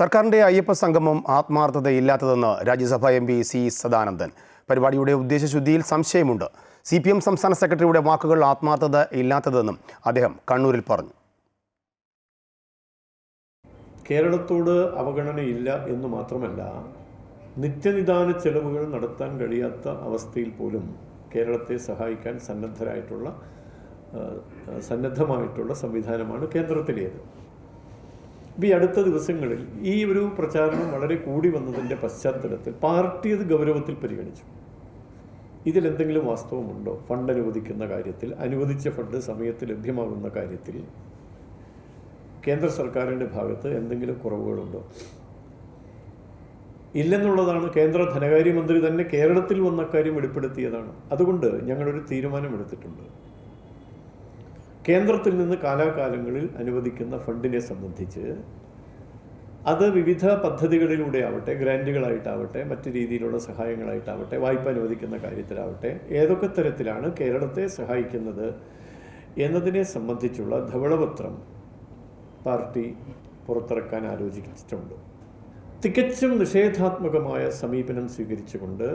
സർക്കാരിൻ്റെ അയ്യപ്പ സംഗമം ആത്മാർത്ഥതയില്ലാത്തതെന്ന് രാജ്യസഭാ MP C Sadanandan. പരിപാടിയുടെ ഉദ്ദേശശുദ്ധിയിൽ സംശയമുണ്ട്. CPM സംസ്ഥാന സെക്രട്ടറിയുടെ വാക്കുകൾ ആത്മാർത്ഥത ഇല്ലാത്തതെന്നും അദ്ദേഹം കണ്ണൂരിൽ പറഞ്ഞു. കേരളത്തോട് അവഗണനയില്ല എന്ന് മാത്രമല്ല, നിത്യനിദാന ചെലവുകൾ നടത്താൻ കഴിയാത്ത അവസ്ഥയിൽ പോലും കേരളത്തെ സഹായിക്കാൻ സന്നദ്ധമായിട്ടുള്ള സംവിധാനമാണ് കേന്ദ്രത്തിലേത്. ഈ അടുത്ത ദിവസങ്ങളിൽ ഈ ഒരു പ്രചാരണം വളരെ കൂടി വന്നതിൻ്റെ പശ്ചാത്തലത്തിൽ പാർട്ടി അത് ഗൗരവത്തിൽ പരിഗണിച്ചു. ഇതിലെന്തെങ്കിലും വാസ്തവമുണ്ടോ? ഫണ്ട് അനുവദിക്കുന്ന കാര്യത്തിൽ, അനുവദിച്ച ഫണ്ട് സമയത്ത് ലഭ്യമാകുന്ന കാര്യത്തിൽ കേന്ദ്ര സർക്കാരിൻ്റെ ഭാഗത്ത് എന്തെങ്കിലും കുറവുകളുണ്ടോ? ഇല്ലെന്നുള്ളതാണ് കേന്ദ്ര ധനകാര്യമന്ത്രി തന്നെ കേരളത്തിൽ വന്ന കാര്യം വെളിപ്പെടുത്തിയതാണ്. അതുകൊണ്ട് ഞങ്ങളൊരു തീരുമാനമെടുത്തിട്ടുണ്ട്. കേന്ദ്രത്തിൽ നിന്ന് കാലാകാലങ്ങളിൽ അനുവദിക്കുന്ന ഫണ്ടിനെ സംബന്ധിച്ച് അത് വിവിധ പദ്ധതികളിലൂടെ ആവട്ടെ, ഗ്രാൻറ്റുകളായിട്ടാവട്ടെ, മറ്റു രീതിയിലുള്ള സഹായങ്ങളായിട്ടാവട്ടെ, വായ്പ അനുവദിക്കുന്ന കാര്യത്തിലാവട്ടെ, ഏതൊക്കെ തരത്തിലാണ് കേരളത്തെ സഹായിക്കുന്നത് എന്നതിനെ സംബന്ധിച്ചുള്ള ധവളപത്രം പാർട്ടി പുറത്തിറക്കാൻ ആലോചിച്ചിട്ടുണ്ട്. തികച്ചും നിഷേധാത്മകമായ സമീപനം സ്വീകരിച്ചുകൊണ്ട്